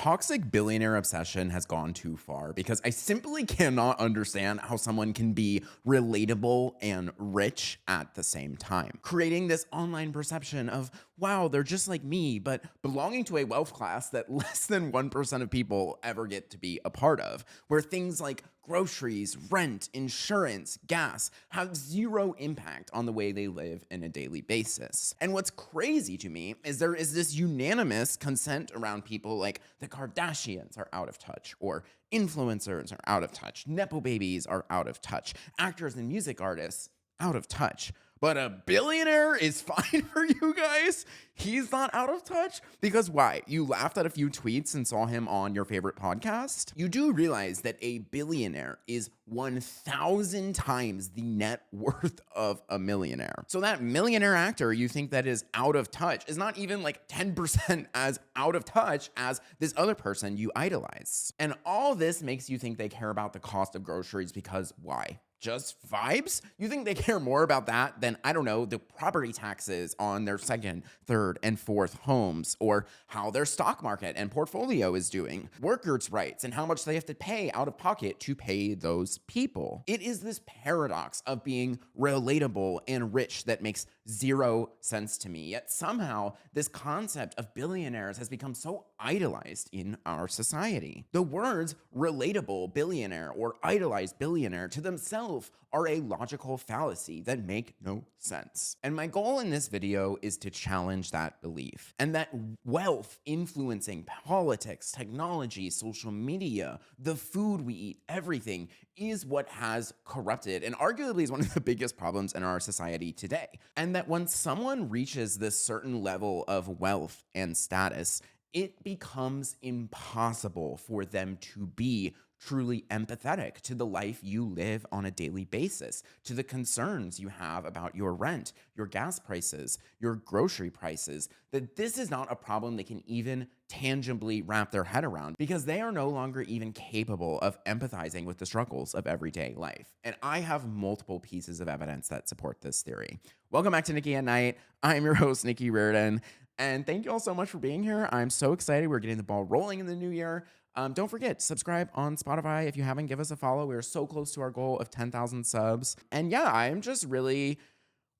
toxic billionaire obsession has gone too far because I simply cannot understand how someone can be relatable and rich at the same time, creating this online perception of, wow, they're just like me, but belonging to a wealth class that less than 1% of people ever get to be a part of, where things like groceries, rent, insurance, gas have zero impact on the way they live in a daily basis. And what's crazy to me is there is this unanimous consent around people like the Kardashians are out of touch, or influencers are out of touch, Nepo babies are out of touch, actors and music artists out of touch. But a billionaire is fine for you guys? He's not out of touch? Because why? You laughed at a few tweets and saw him on your favorite podcast? You do realize that a billionaire is 1,000 times the net worth of a millionaire. So that millionaire actor you think that is out of touch is not even like 10% as out of touch as this other person you idolize. And all this makes you think they care about the cost of groceries because why? Just vibes? You think they care more about that than, I don't know, the property taxes on their second, third, and fourth homes, or how their stock market and portfolio is doing, workers' rights, and how much they have to pay out of pocket to pay those people. It is this paradox of being relatable and rich that makes zero sense to me. Yet somehow this concept of billionaires has become so idolized in our society. The words relatable billionaire or idolized billionaire to themselves are a logical fallacy that make no sense. And my goal in this video is to challenge that belief, and that wealth influencing politics, technology, social media, the food we eat, everything is what has corrupted and arguably is one of the biggest problems in our society today. And that when someone reaches this certain level of wealth and status, it becomes impossible for them to be truly empathetic to the life you live on a daily basis, to the concerns you have about your rent, your gas prices, your grocery prices, that this is not a problem they can even tangibly wrap their head around because they are no longer even capable of empathizing with the struggles of everyday life. And I have multiple pieces of evidence that support this theory. Welcome back to Nicky at Night. I'm your host, Nicky Reardon. And thank you all so much for being here. I'm so excited. We're getting the ball rolling in the new year. Don't forget, subscribe on Spotify. If you haven't, give us a follow. We're so close to our goal of 10,000 subs. And yeah, I'm just really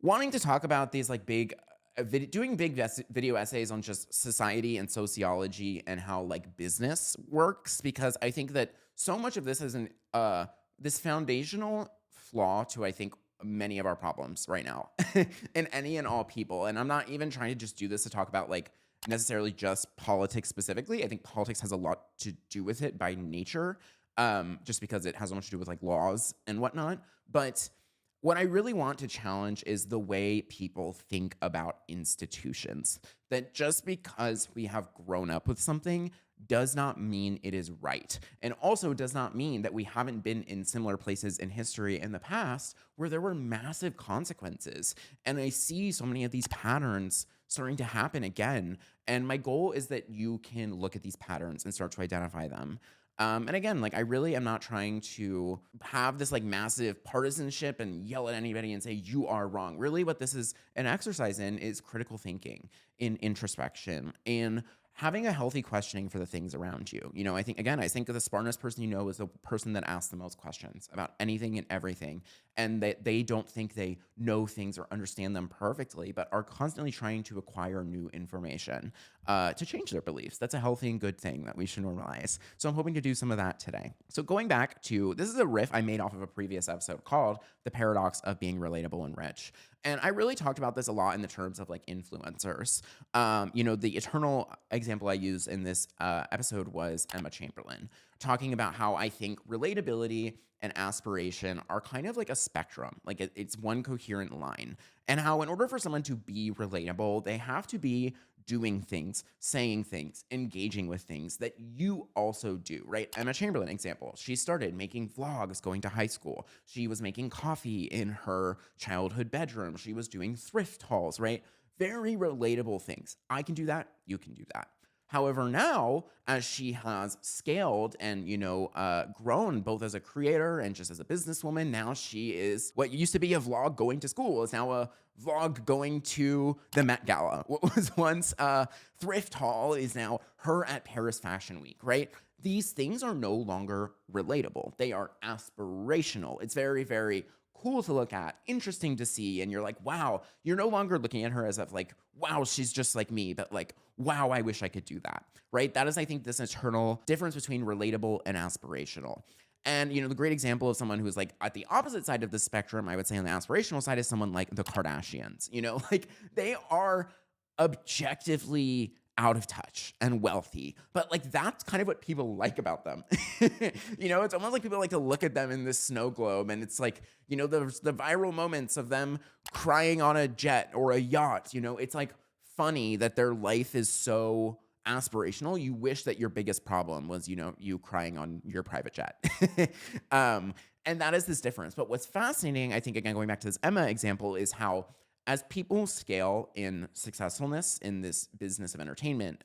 wanting to talk about these like doing big video essays on just society and sociology and how like business works, because I think that so much of this is this foundational flaw to, I think, many of our problems right now in any and all people. And I'm not even trying to just do this to talk about like necessarily just politics specifically. I think politics has a lot to do with it by nature, just because it has so much to do with like laws and whatnot. But what I really want to challenge is the way people think about institutions. That just because we have grown up with something does not mean it is right. And also does not mean that we haven't been in similar places in history in the past where there were massive consequences. And I see so many of these patterns starting to happen again. And my goal is that you can look at these patterns and start to identify them. And again, like I really am not trying to have this like massive partisanship and yell at anybody and say you are wrong. Really what this is an exercise in is critical thinking, in introspection, in having a healthy questioning for the things around you. You know, I think the smartest person you know is the person that asks the most questions about anything and everything, and that they don't think they know things or understand them perfectly, but are constantly trying to acquire new information to change their beliefs. That's a healthy and good thing that we should normalize. So I'm hoping to do some of that today. So going back to, this is a riff I made off of a previous episode called The Paradox of Being Relatable and Rich. And I really talked about this a lot in the terms of like influencers. You know, the eternal example I used in this episode was Emma Chamberlain, talking about how I think relatability and aspiration are kind of like a spectrum, like it's one coherent line, and how in order for someone to be relatable, they have to be doing things, saying things, engaging with things that you also do, right? Emma Chamberlain example, she started making vlogs going to high school. She was making coffee in her childhood bedroom. She was doing thrift hauls, right? Very relatable things. I can do that. You can do that. However, now as she has scaled and, grown both as a creator and just as a businesswoman, now she is what used to be a vlog going to school is now a vlog going to the Met Gala. What was once a thrift haul is now her at Paris Fashion Week, right? These things are no longer relatable. They are aspirational. It's very, very cool to look at, interesting to see, and you're like, wow, you're no longer looking at her as of like, wow, she's just like me, but like, wow, I wish I could do that, right? That is, I think, this eternal difference between relatable and aspirational. And, the great example of someone who's like at the opposite side of the spectrum, I would say on the aspirational side, is someone like the Kardashians. Like they are objectively out of touch and wealthy, but like that's kind of what people like about them. It's almost like people like to look at them in this snow globe, and it's like, the viral moments of them crying on a jet or a yacht. It's like funny that their life is so aspirational. You wish that your biggest problem was, you crying on your private jet. And that is this difference. But what's fascinating, I think, again, going back to this Emma example, is how as people scale in successfulness in this business of entertainment,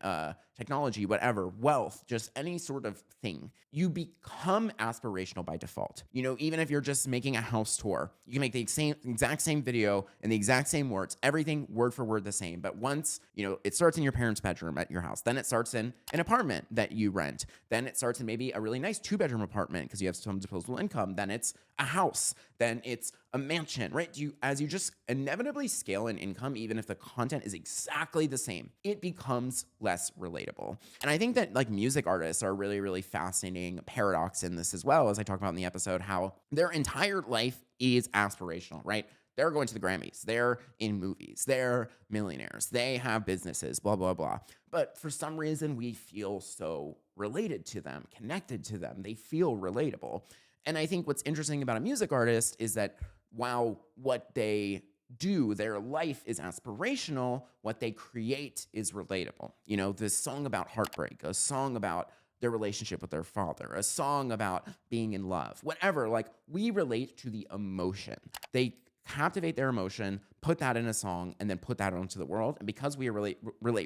technology, whatever, wealth, just any sort of thing, you become aspirational by default. Even if you're just making a house tour, you can make the exact same video and the exact same words, everything word for word the same. But once, it starts in your parents' bedroom at your house, then it starts in an apartment that you rent, then it starts in maybe a really nice 2-bedroom apartment because you have some disposable income, then it's a house, then it's a mansion, right? As you just inevitably scale in income, even if the content is exactly the same, it becomes less relatable. And I think that like music artists are a really, really fascinating paradox in this as well, as I talk about in the episode, how their entire life is aspirational, right? They're going to the Grammys, they're in movies, they're millionaires, they have businesses, blah, blah, blah. But for some reason, we feel so related to them, connected to them. They feel relatable. And I think what's interesting about a music artist is that while what they do, their life is aspirational, what they create is relatable. This song about heartbreak, a song about their relationship with their father, a song about being in love, whatever, like we relate to the emotion. They captivate their emotion, put that in a song, and then put that onto the world. And because we relate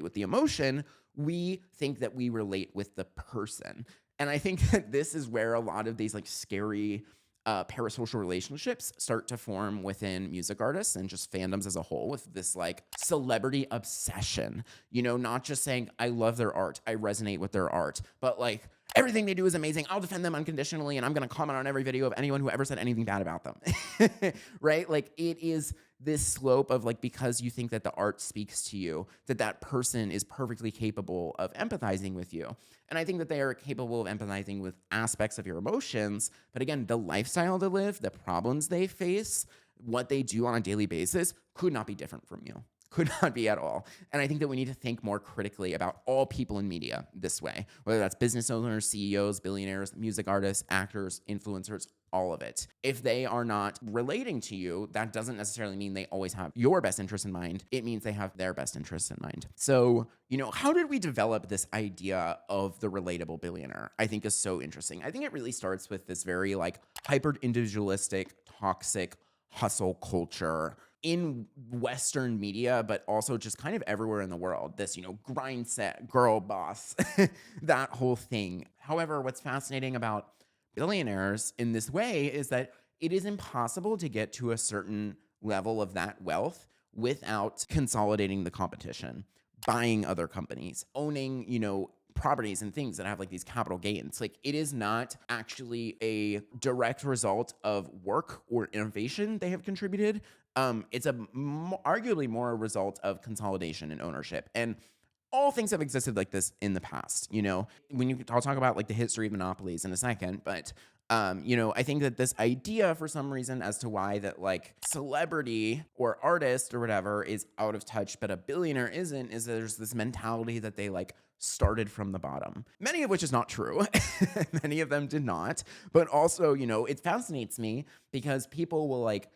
with the emotion, we think that we relate with the person. And I think that this is where a lot of these like scary parasocial relationships start to form within music artists and just fandoms as a whole, with this like celebrity obsession, not just saying, I love their art, I resonate with their art, but like everything they do is amazing. I'll defend them unconditionally. And I'm going to comment on every video of anyone who ever said anything bad about them. Right? Like it is this slope of like, because you think that the art speaks to you, that person is perfectly capable of empathizing with you. And I think that they are capable of empathizing with aspects of your emotions. But again, the lifestyle they live, the problems they face, what they do on a daily basis could not be different from you. Could not be at all. And I think that we need to think more critically about all people in media this way, whether that's business owners, CEOs, billionaires, music artists, actors, influencers, all of it. If they are not relating to you, that doesn't necessarily mean they always have your best interest in mind. It means they have their best interest in mind. So, how did we develop this idea of the relatable billionaire? I think is so interesting. I think it really starts with this very like hyper individualistic, toxic hustle culture in Western media, but also just kind of everywhere in the world. This, grind set, girl boss, that whole thing. However, what's fascinating about billionaires in this way is that it is impossible to get to a certain level of that wealth without consolidating the competition, buying other companies, owning, properties and things that have like these capital gains. Like it is not actually a direct result of work or innovation they have contributed. It's arguably more a result of consolidation and ownership. And all things have existed like this in the past, I'll talk about like the history of monopolies in a second, but I think that this idea for some reason as to why that like celebrity or artist or whatever is out of touch, but a billionaire isn't, is there's this mentality that they like started from the bottom, many of which is not true. Many of them did not, but also, it fascinates me because people will like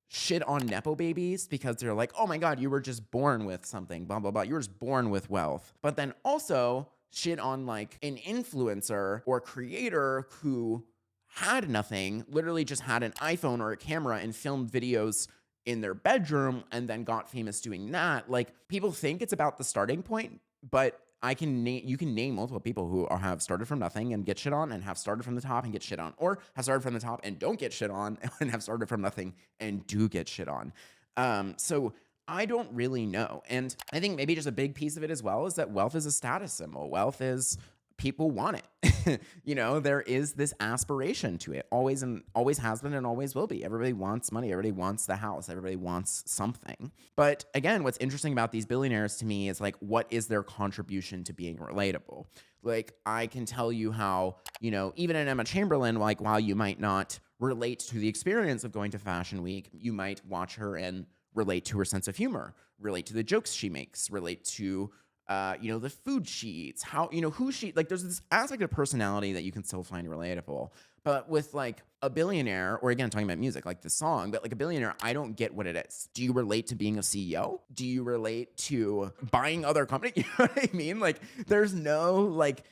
shit on Nepo babies because they're like, oh my God, you were just born with something, blah, blah, blah. You were just born with wealth. But then also shit on like an influencer or creator who had nothing, literally just had an iPhone or a camera and filmed videos in their bedroom and then got famous doing that. Like people think it's about the starting point, but you can name multiple people who have started from nothing and get shit on, and have started from the top and get shit on, or have started from the top and don't get shit on, and have started from nothing and do get shit on. So I don't really know. And I think maybe just a big piece of it as well is that wealth is a status symbol. Wealth is, people want it. There is this aspiration to it, always, and always has been and always will be. Everybody wants money. Everybody wants the house. Everybody wants something. But again, what's interesting about these billionaires to me is like, what is their contribution to being relatable? Like, I can tell you how, even in Emma Chamberlain, like, while you might not relate to the experience of going to Fashion Week, you might watch her and relate to her sense of humor, relate to the jokes she makes, relate to the food she eats, how, who she, like, there's this aspect of personality that you can still find relatable. But with like a billionaire, or again, talking about music, like the song, but like a billionaire, I don't get what it is. Do you relate to being a CEO? Do you relate to buying other companies? You know what I mean? Like, there's no, like,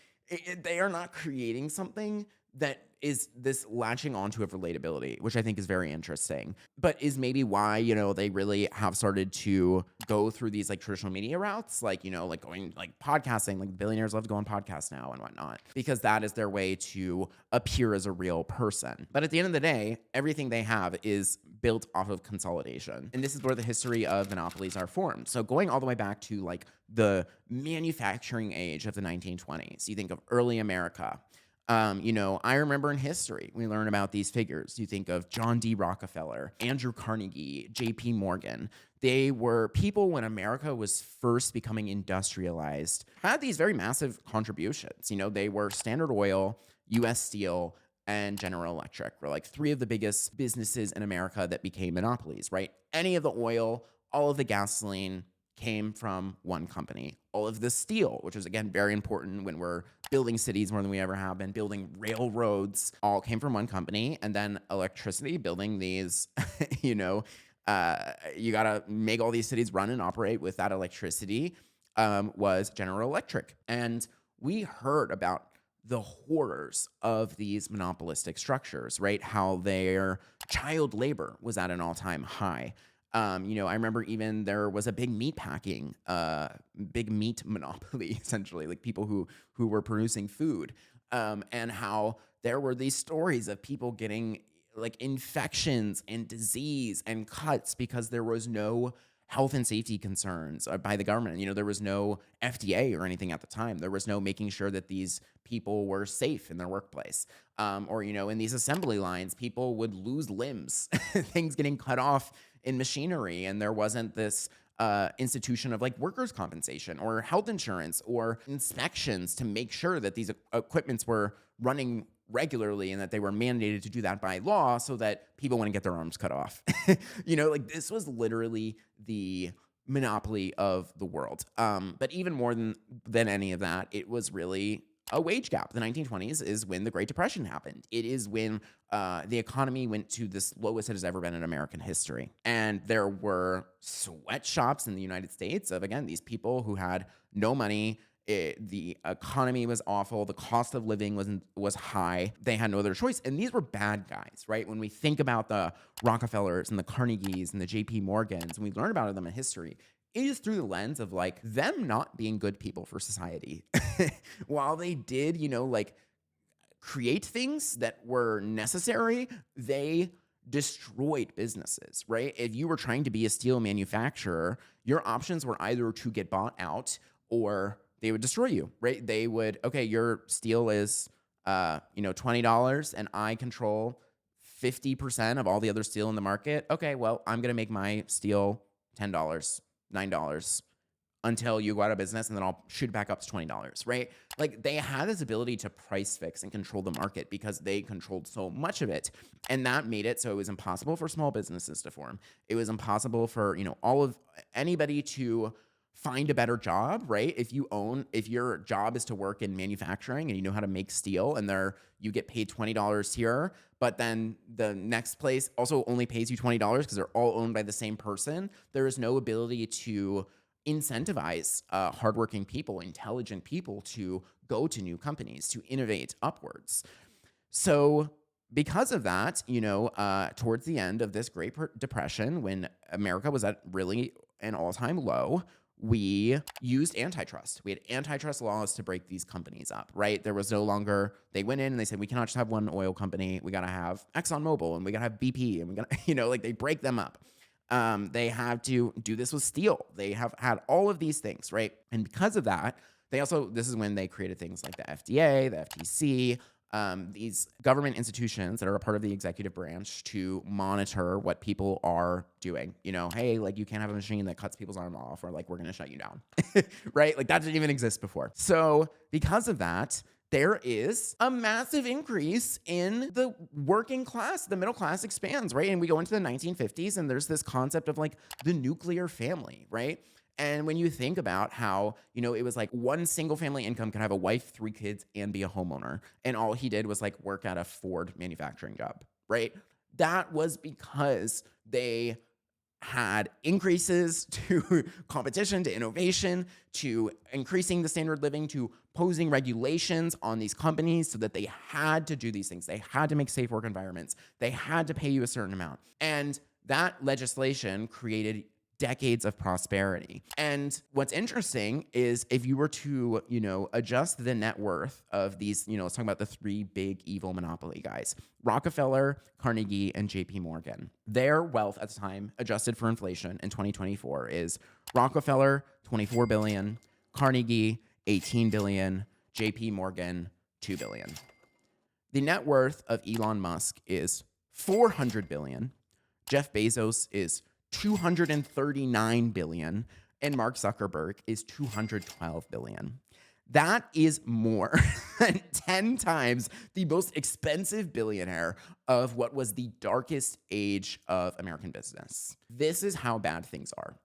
they are not creating something that is this latching onto of relatability, which I think is very interesting, but is maybe why, they really have started to go through these like traditional media routes, like, like going like podcasting, like billionaires love to go on podcasts now and whatnot, because that is their way to appear as a real person. But at the end of the day, everything they have is built off of consolidation. And this is where the history of monopolies are formed. So going all the way back to like the manufacturing age of the 1920s, you think of early America. I remember in history, we learn about these figures. You think of John D. Rockefeller, Andrew Carnegie, J.P. Morgan. They were people when America was first becoming industrialized, had these very massive contributions. They were Standard Oil, U.S. Steel, and General Electric were like three of the biggest businesses in America that became monopolies, right? Any of the oil, all of the gasoline came from one company. All of the steel, which is again very important when we're building cities more than we ever have been, building railroads, all came from one company. And then electricity, building these, you gotta make all these cities run and operate with that electricity, was General Electric. And we heard about the horrors of these monopolistic structures, right? How their child labor was at an all-time high. I remember even there was a big meat packing, big meat monopoly, essentially, like people who were producing food, and how there were these stories of people getting like infections and disease and cuts because there was no health and safety concerns by the government. There was no FDA or anything at the time. There was no making sure that these people were safe in their workplace. Or in these assembly lines, people would lose limbs, things getting cut off in machinery, and there wasn't this institution of like workers' compensation or health insurance or inspections to make sure that these equipments were running regularly and that they were mandated to do that by law so that people wouldn't get their arms cut off. Like this was literally the monopoly of the world. But even more than any of that, it was really a wage gap. The 1920s is when the Great Depression happened. It is when the economy went to the lowest it has ever been in American history. And there were sweatshops in the United States of, again, these people who had no money. The economy was awful. The cost of living was high. They had no other choice. And these were bad guys, right? When we think about the Rockefellers and the Carnegies and the J.P. Morgans, and we learn about them in history, it is through the lens of like them not being good people for society. While they did, create things that were necessary, they destroyed businesses, right? If you were trying to be a steel manufacturer, your options were either to get bought out or they would destroy you, right? They would, okay, your steel is, $20 and I control 50% of all the other steel in the market. Okay, well, I'm going to make my steel $10, $9 until you go out of business, and then I'll shoot it back up to $20, right? Like they had this ability to price fix and control the market because they controlled so much of it. And that made it so it was impossible for small businesses to form. It was impossible for, anybody to find a better job, right? If your job is to work in manufacturing and you know how to make steel and you get paid $20 here, but then the next place also only pays you $20 because they're all owned by the same person, there is no ability to incentivize hardworking people, intelligent people to go to new companies, to innovate upwards. So because of that, towards the end of this Great Depression, when America was at really an all-time low, we used antitrust. We had antitrust laws to break these companies up, right? There was no longer, they went in and they said, we cannot just have one oil company. We got to have ExxonMobil and we got to have BP and we got to, like they break them up. They have to do this with steel. They have had all of these things, right? And because of that, they also, this is when they created things like the FDA, the FTC, these government institutions that are a part of the executive branch to monitor what people are doing. Hey, like you can't have a machine that cuts people's arm off, or like we're going to shut you down, right? Like that didn't even exist before. So because of that, there is a massive increase in the working class. The middle class expands, right? And we go into the 1950s and there's this concept of like the nuclear family, right? And when you think about how, it was like one single family income can have a wife, 3 kids, and be a homeowner. And all he did was like work at a Ford manufacturing job, right? That was because they had increases to competition, to innovation, to increasing the standard of living, to posing regulations on these companies so that they had to do these things. They had to make safe work environments. They had to pay you a certain amount. And that legislation created decades of prosperity. And what's interesting is if you were to, adjust the net worth of these, let's talk about the 3 big evil monopoly guys, Rockefeller, Carnegie, and JP Morgan. Their wealth at the time, adjusted for inflation in 2024, is Rockefeller, 24 billion, Carnegie, 18 billion, JP Morgan, 2 billion. The net worth of Elon Musk is 400 billion. Jeff Bezos is 239 billion, and Mark Zuckerberg is 212 billion. That is more than 10 times the most expensive billionaire of what was the darkest age of American business. This is how bad things are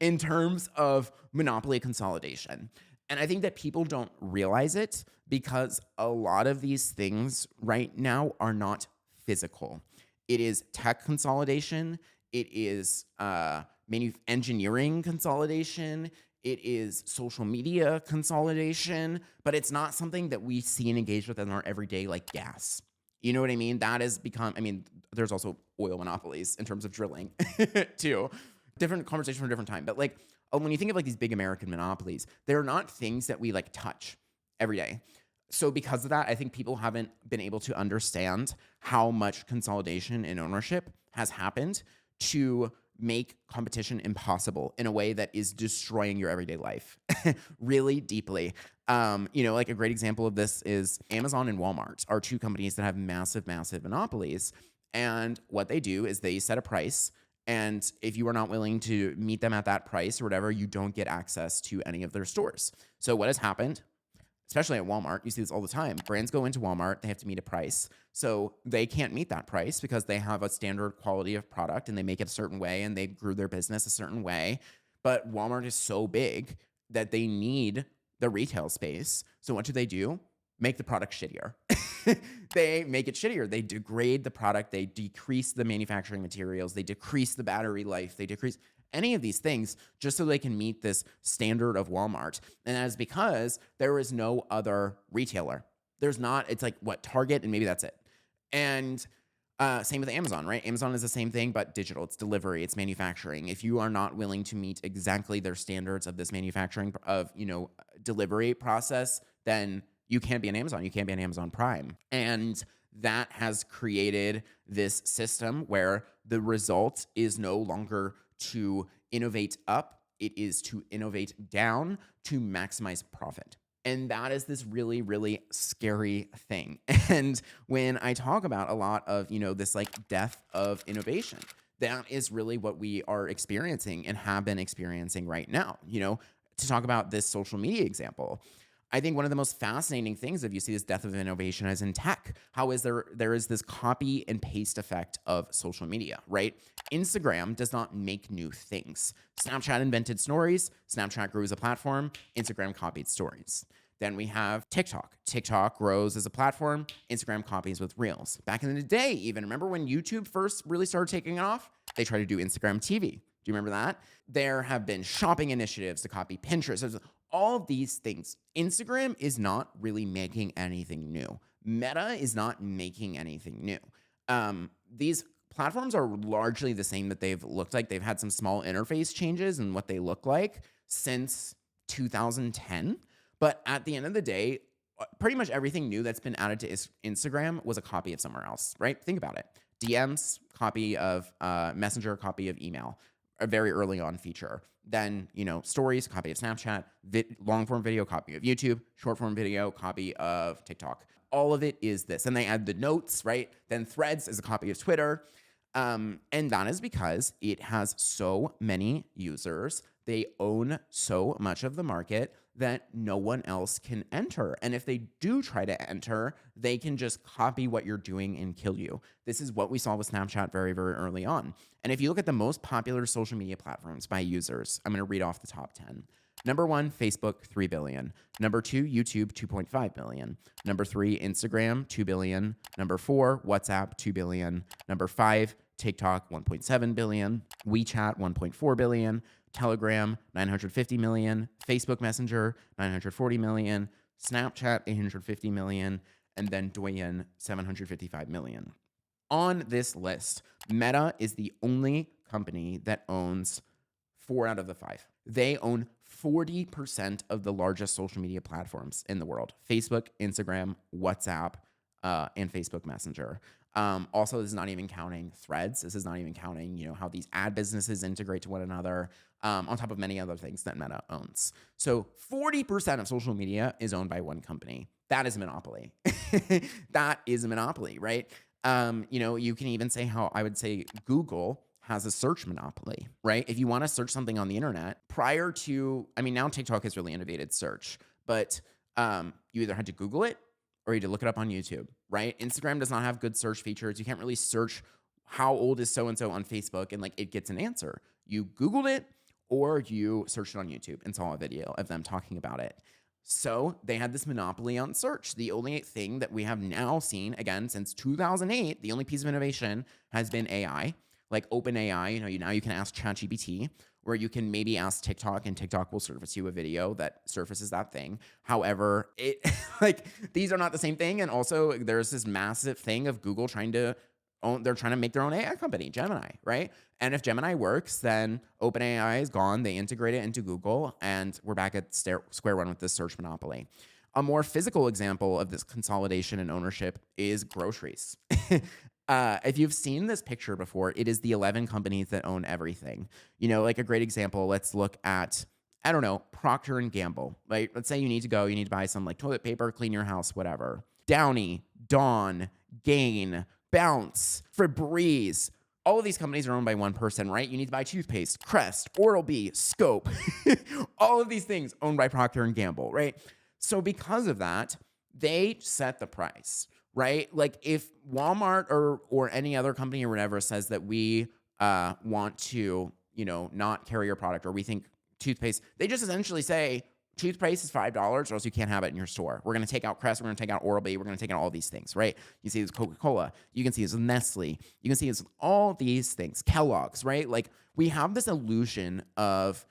in terms of monopoly consolidation. And I think that people don't realize it because a lot of these things right now are not physical. It is tech consolidation. It is engineering consolidation. It is social media consolidation, but it's not something that we see and engage with in our everyday, like gas. You know what I mean? That has become, there's also oil monopolies in terms of drilling too. Different conversation for a different time. But like, when you think of like these big American monopolies, they're not things that we like touch every day. So because of that, I think people haven't been able to understand how much consolidation in ownership has happened to make competition impossible in a way that is destroying your everyday life really deeply. Like a great example of this is Amazon and Walmart are 2 companies that have massive, massive monopolies. And what they do is they set a price. And if you are not willing to meet them at that price or whatever, you don't get access to any of their stores. So what has happened, especially at Walmart, you see this all the time. Brands go into Walmart, they have to meet a price. So they can't meet that price because they have a standard quality of product and they make it a certain way and they grew their business a certain way. But Walmart is so big that they need the retail space. So what do? Make the product shittier. They make it shittier. They degrade the product. They decrease the manufacturing materials. They decrease the battery life. They decrease any of these things just so they can meet this standard of Walmart. And that is because there is no other retailer. There's not, it's like what, Target, and maybe that's it. And same with Amazon, right? Amazon is the same thing, but digital. It's delivery, it's manufacturing. If you are not willing to meet exactly their standards of this manufacturing of, delivery process, then you can't be on Amazon. You can't be on Amazon Prime. And that has created this system where the result is no longer to innovate up, it is to innovate down to maximize profit. And that is this really, really scary thing. And when I talk about a lot of, this like death of innovation, that is really what we are experiencing and have been experiencing right now. To talk about this social media example, I think one of the most fascinating things, if you see this death of innovation, is in tech. How is there is this copy and paste effect of social media, right? Instagram does not make new things. Snapchat invented stories. Snapchat grew as a platform. Instagram copied stories. Then we have TikTok. TikTok grows as a platform. Instagram copies with Reels. Back in the day, even, remember when YouTube first really started taking off? They tried to do Instagram TV. Do you remember that? There have been shopping initiatives to copy Pinterest. There's all of these things. Instagram is not really making anything new. Meta is not making anything new. These platforms are largely the same that they've looked like. They've had some small interface changes in what they look like since 2010. But at the end of the day, pretty much everything new that's been added to Instagram was a copy of somewhere else, right? Think about it. DMs, copy of Messenger, copy of email, a very early on feature. Then, stories, copy of Snapchat, long form video, copy of YouTube, short form video, copy of TikTok. All of it is this. And they add the notes, right? Then threads is a copy of Twitter. And that is because it has so many users. They own so much of the market that no one else can enter. And if they do try to enter, they can just copy what you're doing and kill you. This is what we saw with Snapchat very, very early on. And if you look at the most popular social media platforms by users, I'm going to read off the top 10. Number 1, Facebook, 3 billion. Number 2, YouTube, 2.5 billion. Number 3, Instagram, 2 billion. Number 4, WhatsApp, 2 billion. Number 5, TikTok, 1.7 billion. WeChat, 1.4 billion. Telegram, 950 million. Facebook Messenger, 940 million. Snapchat, 850 million. And then Douyin, 755 million. On this list, Meta is the only company that owns 4 out of the 5. They own 40% of the largest social media platforms in the world: Facebook, Instagram, WhatsApp, and Facebook Messenger. Also, this is not even counting threads. This is not even counting, how these ad businesses integrate to one another, on top of many other things that Meta owns. So 40% of social media is owned by one company. That is a monopoly. That is a monopoly, right? You can even say how I would say Google has a search monopoly, right? If you want to search something on the internet, prior to, now TikTok has really innovated search, but you either had to Google it or you had to look it up on YouTube, right? Instagram does not have good search features. You can't really search how old is so-and-so on Facebook and it gets an answer. You Googled it or you searched it on YouTube and saw a video of them talking about it. So they had this monopoly on search. The only thing that we have now seen, again, since 2008, the only piece of innovation has been AI. Like OpenAI, now you can ask ChatGPT, where you can maybe ask TikTok and TikTok will surface you a video that surfaces that thing. However, these are not the same thing. And also there's this massive thing of Google they're trying to make their own AI company, Gemini, right? And if Gemini works, then OpenAI is gone. They integrate it into Google and we're back at square one with this search monopoly. A more physical example of this consolidation and ownership is groceries. If you've seen this picture before, it is the 11 companies that own everything. Like a great example, let's look at, Procter & Gamble, right? Let's say you need to buy some toilet paper, clean your house, whatever. Downy, Dawn, Gain, Bounce, Febreze. All of these companies are owned by one person, right? You need to buy toothpaste, Crest, Oral-B, Scope. All of these things owned by Procter & Gamble, right? So because of that, they set the price. Right? If Walmart or any other company or whatever says that we want to, not carry your product, or we think toothpaste, they just essentially say toothpaste is $5 or else you can't have it in your store. We're going to take out Crest. We're going to take out Oral-B. We're going to take out all these things, right? You see this with Coca-Cola. You can see this with Nestle. You can see this with all these things. Kellogg's, right? We have this illusion of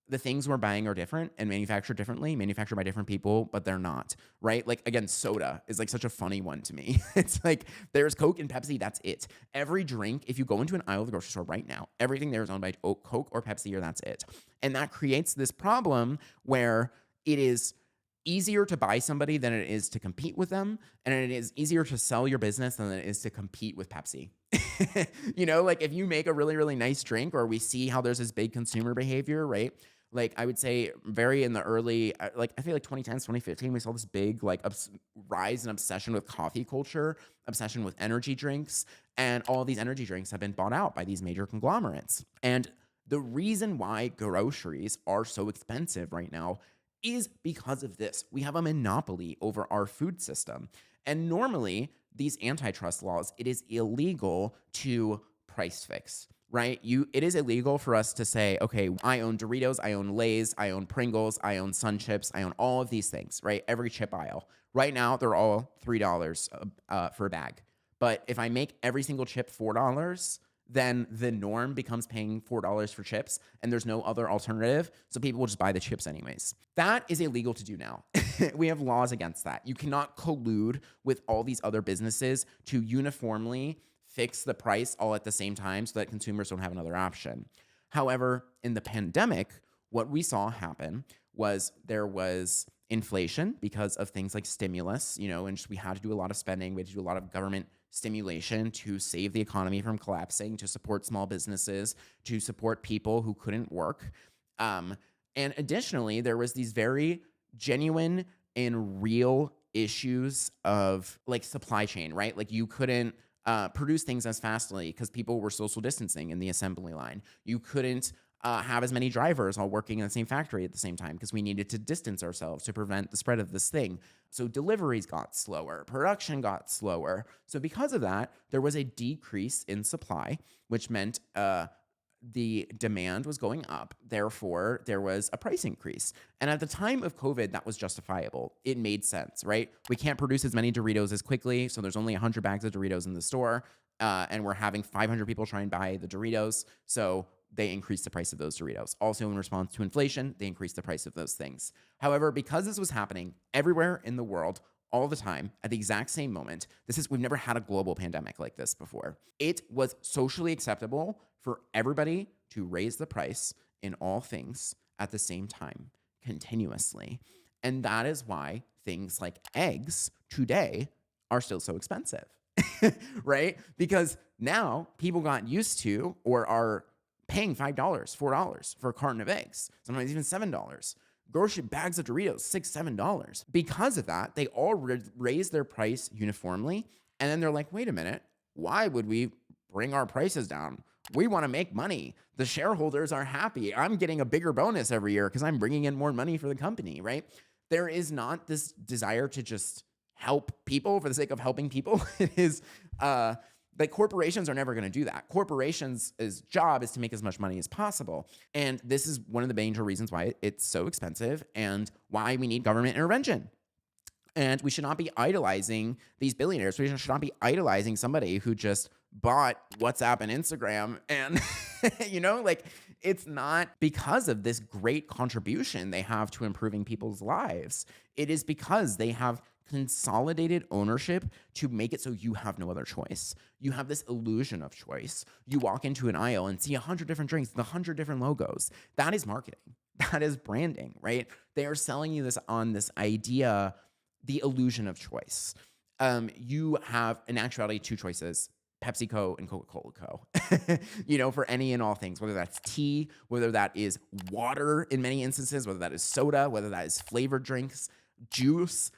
the things we're buying are different and manufactured differently, manufactured by different people, but they're not, right? Again, soda is such a funny one to me. It's there's Coke and Pepsi, that's it. Every drink, if you go into an aisle of the grocery store right now, everything there is owned by Coke or Pepsi, or that's it. And that creates this problem where it is easier to buy somebody than it is to compete with them. And it is easier to sell your business than it is to compete with Pepsi. If you make a really, really nice drink, or we see how there's this big consumer behavior, right? I would say very in the early, I feel 2010, 2015, we saw this big rise in obsession with coffee culture, obsession with energy drinks, and all these energy drinks have been bought out by these major conglomerates. And the reason why groceries are so expensive right now is because of this. We have a monopoly over our food system. And normally, these antitrust laws, it is illegal to price fix. Right? It is illegal for us to say, okay, I own Doritos, I own Lay's, I own Pringles, I own Sun Chips, I own all of these things, right? Every chip aisle. Right now, they're all $3 for a bag. But if I make every single chip $4, then the norm becomes paying $4 for chips, and there's no other alternative, so people will just buy the chips anyways. That is illegal to do now. We have laws against that. You cannot collude with all these other businesses to uniformly fix the price all at the same time so that consumers don't have another option. However, in the pandemic, what we saw happen was there was inflation because of things like stimulus, and just we had to do a lot of spending. We had to do a lot of government stimulation to save the economy from collapsing, to support small businesses, to support people who couldn't work. And additionally, there was these very genuine and real issues of like supply chain, right? Like you couldn't produce things as fastly because people were social distancing in the assembly line. You couldn't have as many drivers all working in the same factory at the same time because we needed to distance ourselves to prevent the spread of this thing. So deliveries got slower, production got slower. So because of that, there was a decrease in supply, which meant the demand was going up. Therefore, there was a price increase. And at the time of COVID, that was justifiable. It made sense, right? We can't produce as many Doritos as quickly, so there's only 100 bags of Doritos in the store, and we're having 500 people try and buy the Doritos, so they increased the price of those Doritos. Also, in response to inflation, they increased the price of those things. However, because this was happening everywhere in the world, all the time, at the exact same moment, we've never had a global pandemic like this before. It was socially acceptable for everybody to raise the price in all things at the same time, continuously. And that is why things like eggs today are still so expensive, right? Because now people got used to or are paying $5, $4 for a carton of eggs, sometimes even $7. Grocery bags of Doritos, $6, $7. Because of that, they all raise their price uniformly. And then they're like, wait a minute, why would we bring our prices down? We want to make money. The shareholders are happy. I'm getting a bigger bonus every year because I'm bringing in more money for the company, right? There is not this desire to just help people for the sake of helping people. It is like corporations are never going to do that. Corporations' job is to make as much money as possible. And this is one of the major reasons why it's so expensive and why we need government intervention. And we should not be idolizing these billionaires. We should not be idolizing somebody who just bought WhatsApp and Instagram. And, it's not because of this great contribution they have to improving people's lives. It is because they have consolidated ownership to make it so you have no other choice. You have this illusion of choice. You walk into an aisle and see 100 different drinks with 100 different logos. That is marketing. That is branding, right? They are selling you this on this idea, the illusion of choice. You have, in actuality, two choices: PepsiCo and Coca-Cola Co. For any and all things, whether that's tea, whether that is water in many instances, whether that is soda, whether that is flavored drinks, juice,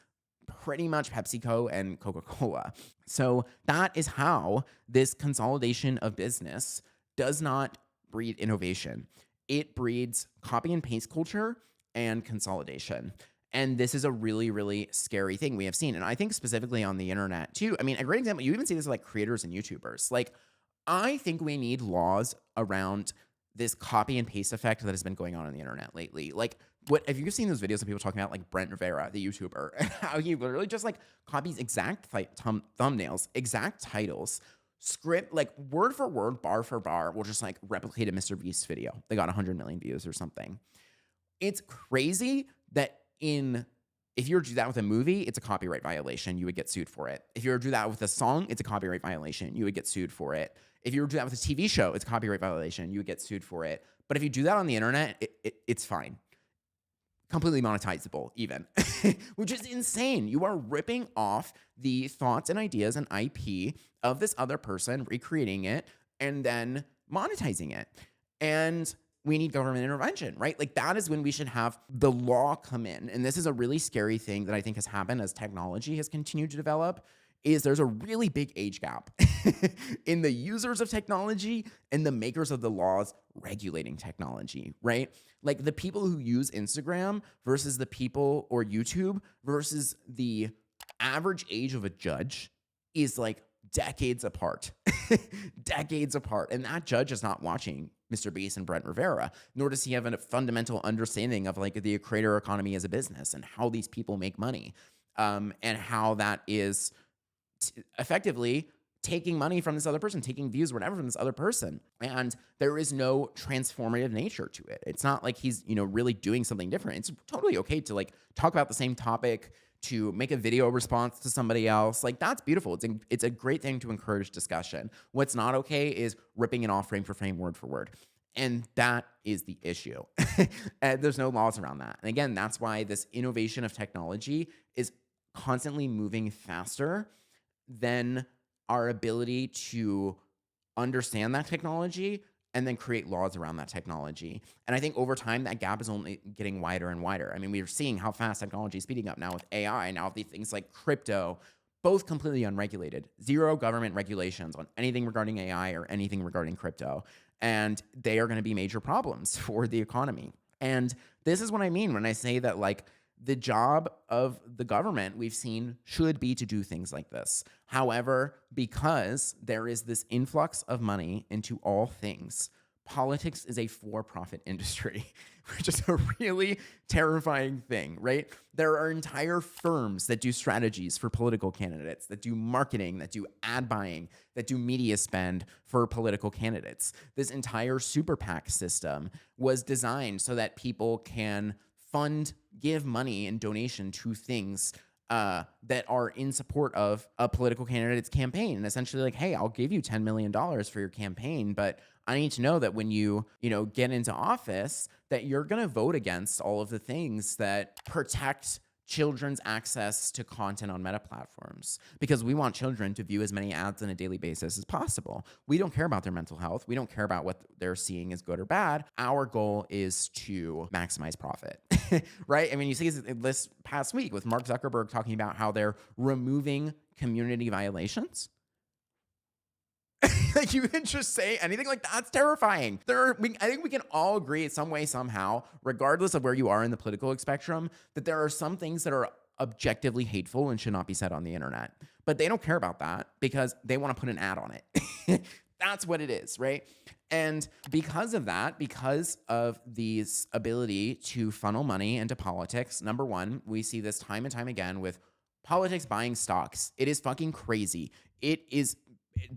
pretty much PepsiCo and Coca-Cola. So that is how this consolidation of business does not breed innovation. It breeds copy and paste culture and consolidation. And this is a really, really scary thing we have seen. And I think specifically on the internet too. I mean, a great example, you even see this with like creators and YouTubers. Like, I think we need laws around this copy and paste effect that has been going on the internet lately. Like, have you seen those videos of people talking about like Brent Rivera, the YouTuber, and how he literally just like copies exact thumbnails, exact titles, script, like word for word, bar for bar, will just like replicate a Mr. Beast video. They got 100 million views or something. It's crazy that if you were to do that with a movie, it's a copyright violation. You would get sued for it. If you were to do that with a song, it's a copyright violation. You would get sued for it. If you were to do that with a TV show, it's a copyright violation. You would get sued for it. But if you do that on the internet, it's fine. Completely monetizable even, which is insane. You are ripping off the thoughts and ideas and IP of this other person, recreating it, and then monetizing it. And we need government intervention, right? Like, that is when we should have the law come in. And this is a really scary thing that I think has happened as technology has continued to develop, is there's a really big age gap in the users of technology and the makers of the laws regulating technology, right? Like, the people who use Instagram versus the people, or YouTube, versus the average age of a judge is like decades apart. Decades apart. And that judge is not watching Mr. Beast and Brent Rivera, nor does he have a fundamental understanding of like the creator economy as a business and how these people make money, and how that is effectively taking money from this other person, taking views, whatever, from this other person. And there is no transformative nature to it. It's not like he's, really doing something different. It's totally okay to like talk about the same topic, to make a video response to somebody else. Like, that's beautiful. It's a great thing to encourage discussion. What's not okay is ripping it off frame for frame, word for word. And that is the issue. And there's no laws around that. And again, that's why this innovation of technology is constantly moving faster than our ability to understand that technology and then create laws around that technology. And I think over time, that gap is only getting wider and wider. I mean, we're seeing how fast technology is speeding up now with AI, now with these things like crypto, both completely unregulated. Zero government regulations on anything regarding AI or anything regarding crypto. And they are going to be major problems for the economy. And this is what I mean when I say that, like, the job of the government we've seen should be to do things like this. However, because there is this influx of money into all things, politics is a for-profit industry, which is a really terrifying thing, right? There are entire firms that do strategies for political candidates, that do marketing, that do ad buying, that do media spend for political candidates. This entire super PAC system was designed so that people can give money and donation to things that are in support of a political candidate's campaign. And essentially, like, hey, I'll give you $10 million for your campaign, but I need to know that when you get into office, that you're going to vote against all of the things that protect children's access to content on meta platforms, because we want children to view as many ads on a daily basis as possible. We don't care about their mental health. We don't care about what they're seeing as good or bad. Our goal is to maximize profit, right? I mean, you see this past week with Mark Zuckerberg talking about how they're removing community violations. Like, you can just say anything like that's terrifying. I think we can all agree some way, somehow, regardless of where you are in the political spectrum, that there are some things that are objectively hateful and should not be said on the internet. But they don't care about that because they want to put an ad on it. That's what it is, right? And because of that, because of these ability to funnel money into politics, number one, we see this time and time again with politics buying stocks. It is fucking crazy.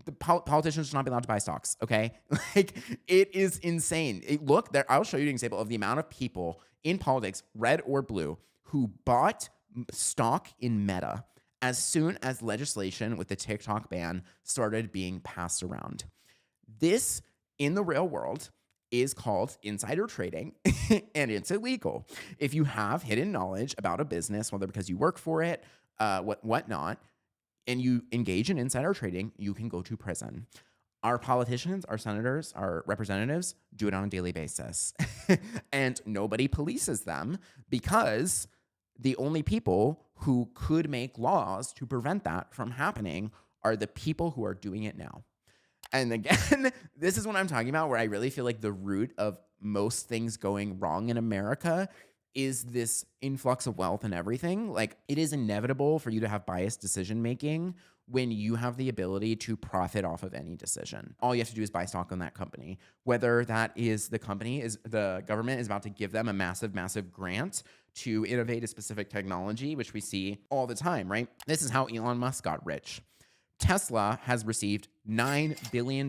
The politicians should not be allowed to buy stocks, okay? Like, it is insane. Look, there, I'll show you an example of the amount of people in politics, red or blue, who bought stock in Meta as soon as legislation with the TikTok ban started being passed around. This, in the real world, is called insider trading, and it's illegal. If you have hidden knowledge about a business, whether because you work for it, whatnot, and you engage in insider trading, you can go to prison. Our politicians, our senators, our representatives do it on a daily basis. And nobody polices them because the only people who could make laws to prevent that from happening are the people who are doing it now. And again, this is what I'm talking about, where I really feel like the root of most things going wrong in America is this influx of wealth and everything. Like, it is inevitable for you to have biased decision making when you have the ability to profit off of any decision. All you have to do is buy stock on that company. Whether that is the government is about to give them a massive, massive grant to innovate a specific technology, which we see all the time, right? This is how Elon Musk got rich. Tesla has received $9 billion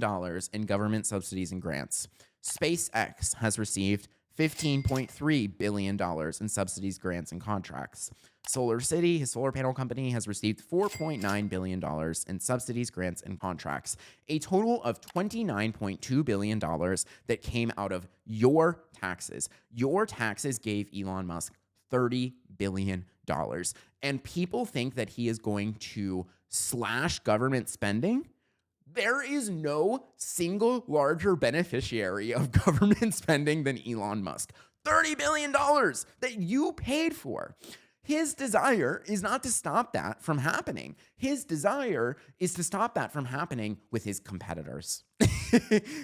in government subsidies and grants. SpaceX has received $15.3 billion in subsidies, grants, and contracts. Solar City, his solar panel company, has received $4.9 billion in subsidies, grants, and contracts. A total of $29.2 billion that came out of your taxes. Your taxes gave Elon Musk $30 billion. And people think that he is going to slash government spending. There is no single larger beneficiary of government spending than Elon Musk. $30 billion that you paid for. His desire is not to stop that from happening. His desire is to stop that from happening with his competitors,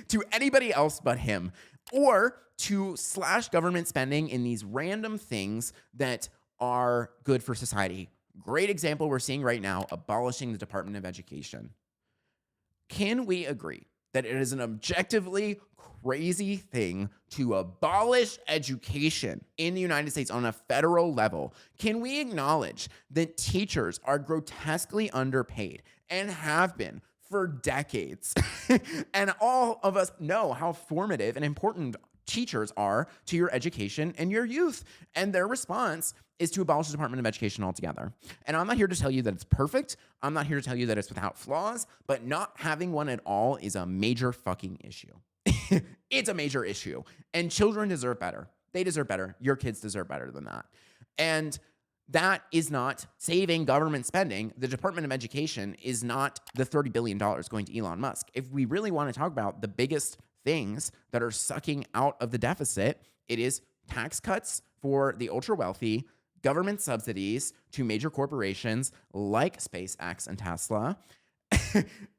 to anybody else but him, or to slash government spending in these random things that are good for society. Great example we're seeing right now, abolishing the Department of Education. Can we agree that it is an objectively crazy thing to abolish education in the United States on a federal level? Can we acknowledge that teachers are grotesquely underpaid and have been for decades? And all of us know how formative and important teachers are to your education and your youth. And their response is to abolish the Department of Education altogether. And I'm not here to tell you that it's perfect. I'm not here to tell you that it's without flaws, but not having one at all is a major fucking issue. It's a major issue. And children deserve better. They deserve better. Your kids deserve better than that. And that is not saving government spending. The Department of Education is not the $30 billion going to Elon Musk. If we really want to talk about the biggest things that are sucking out of the deficit, it is tax cuts for the ultra wealthy, government subsidies to major corporations like SpaceX and Tesla,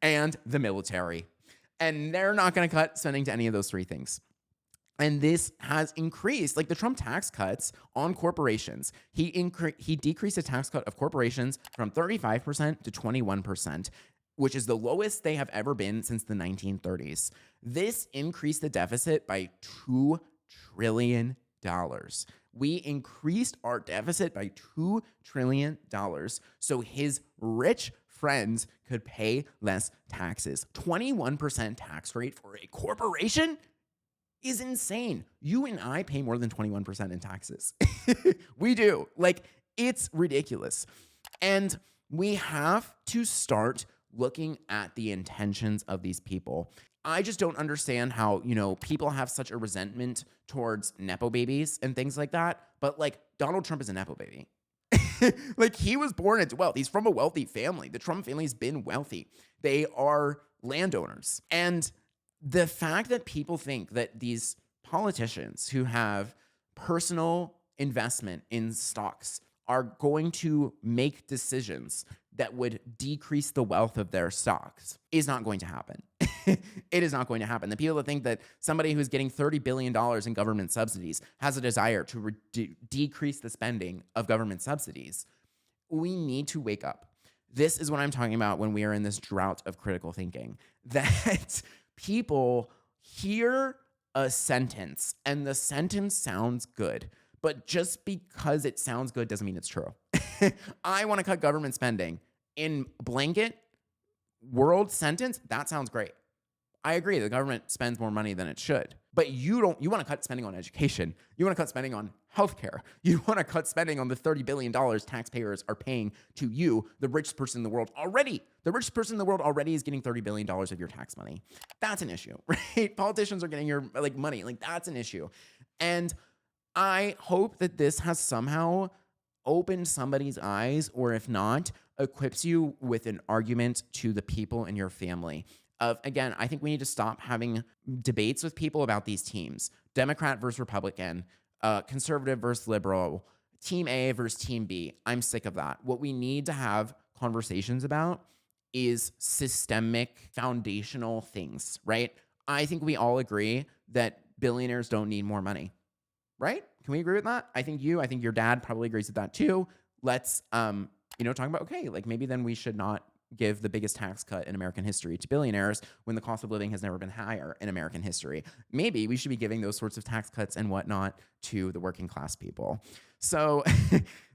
and the military. And they're not going to cut spending to any of those three things. And this has increased, like the Trump tax cuts on corporations. He decreased the tax cut of corporations from 35% to 21%, which is the lowest they have ever been since the 1930s. This increased the deficit by $2 trillion. We increased our deficit by $2 trillion so his rich friends could pay less taxes. 21% tax rate for a corporation is insane. You and I pay more than 21% in taxes. We do. Like, it's ridiculous. And we have to start looking at the intentions of these people. I just don't understand how, people have such a resentment towards Nepo babies and things like that. But like, Donald Trump is a Nepo baby. Like, he was born into wealth. He's from a wealthy family. The Trump family's been wealthy. They are landowners. And the fact that people think that these politicians who have personal investment in stocks are going to make decisions that would decrease the wealth of their stocks is not going to happen. It is not going to happen. The people that think that somebody who's getting $30 billion in government subsidies has a desire to decrease the spending of government subsidies, we need to wake up. This is what I'm talking about when we are in this drought of critical thinking, that people hear a sentence and the sentence sounds good, but just because it sounds good doesn't mean it's true. I want to cut government spending. In blanket world sentence, that sounds great. I agree, the government spends more money than it should, but you want to cut spending on education. You want to cut spending on healthcare. You want to cut spending on the $30 billion taxpayers are paying to you, the richest person in the world already. The richest person in the world already is getting $30 billion of your tax money. That's an issue, right? Politicians are getting your money. Like, that's an issue. And I hope that this has somehow opened somebody's eyes, or if not, equips you with an argument to the people in your family. Again, I think we need to stop having debates with people about these teams. Democrat versus Republican, conservative versus liberal, team A versus team B. I'm sick of that. What we need to have conversations about is systemic, foundational things, right? I think we all agree that billionaires don't need more money, right? Can we agree with that? I think your dad probably agrees with that too. Let's, talk about, okay, like maybe then we should not give the biggest tax cut in American history to billionaires when the cost of living has never been higher in American history. Maybe we should be giving those sorts of tax cuts and whatnot to the working class people. So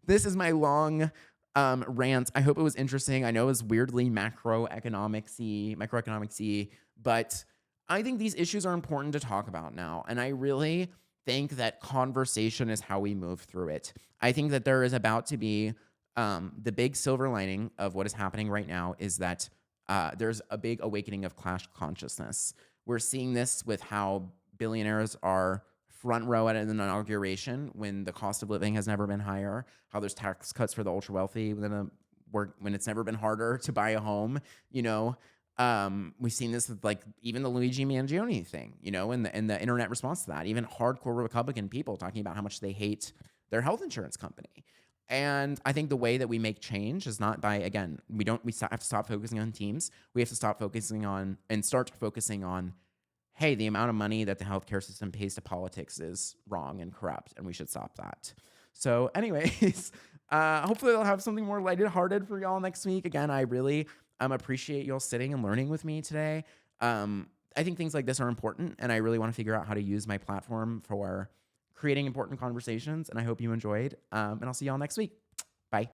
this is my long rant. I hope it was interesting. I know it was weirdly microeconomics-y, but I think these issues are important to talk about now. And I really think that conversation is how we move through it. I think that there is about to be the big silver lining of what is happening right now is that there's a big awakening of class consciousness. We're seeing this with how billionaires are front row at an inauguration when the cost of living has never been higher, how there's tax cuts for the ultra wealthy when it's never been harder to buy a home. We've seen this with even the Luigi Mangione thing, and the internet response to that, even hardcore Republican people talking about how much they hate their health insurance company. And I think the way that we make change is not by, again, we have to stop focusing on teams. We have to stop focusing on and start focusing on, hey, the amount of money that the healthcare system pays to politics is wrong and corrupt, and we should stop that. So anyways, hopefully I'll have something more lighthearted for y'all next week. Again, I really appreciate y'all sitting and learning with me today. I think things like this are important, and I really want to figure out how to use my platform for creating important conversations, and I hope you enjoyed, and I'll see y'all next week.